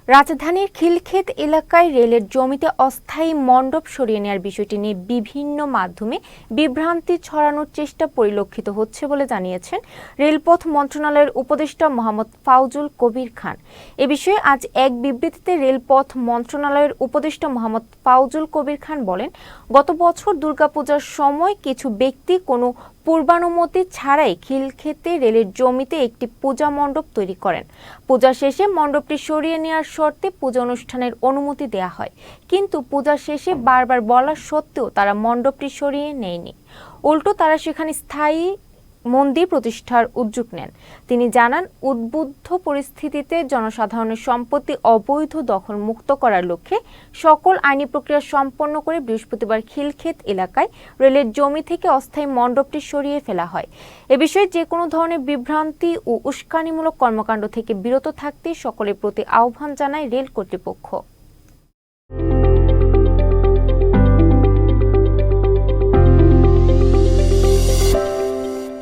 রাজধানীর খিলক্ষেত এলাকায় রেলের জমিতে অস্থায়ী মণ্ডপ সরিয়ে নেওয়ার বিষয়টি নিয়ে বিভিন্ন মাধ্যমে বিভ্রান্তি ছড়ানোর চেষ্টা পরিলক্ষিত হচ্ছে বলে জানিয়েছেন রেলপথ মন্ত্রণালয়ের উপদেষ্টা মোহাম্মদ ফাউজুল কবির খান। এ বিষয়ে আজ এক বিবৃতিতে রেলপথ মন্ত্রণালয়ের উপদেষ্টা মোহাম্মদ ফাউজুল কবির খান বলেন, গত বছর দুর্গাপূজার সময় কিছু ব্যক্তি কোনো পূর্বানুমতি ছাড়াই খিলক্ষেতে রেলের জমিতে একটি পূজা মণ্ডপ তৈরি করেন। পূজা শেষে মণ্ডপটি সরিয়ে নেওয়ার শর্তে পূজা অনুষ্ঠানের অনুমতি দেয়া হয়, কিন্তু পূজা শেষে বারবার বলা সত্ত্বেও তারা মণ্ডপটি সরিয়ে নেয়নি। উল্টো তারা সেখানে স্থায়ী মন্দির প্রতিষ্ঠার উদ্যোগ নেন। তিনি জানান, উদ্বুদ্ধ পরিস্থিতিতে জনসাধারণের সম্পত্তি অবৈধ দখল মুক্ত করার লক্ষ্যে সকল আইনি প্রক্রিয়া সম্পন্ন করে বৃহস্পতিবার খিলক্ষেত এলাকায় রেলের জমি থেকে অস্থায়ী মণ্ডপটি সরিয়ে ফেলা হয়। এ বিষয়ে যে কোনো ধরনের বিভ্রান্তি ও উস্কানিমূলক কর্মকাণ্ড থেকে বিরত থাকতে সকলের প্রতি আহ্বান জানায় রেল কর্তৃপক্ষ।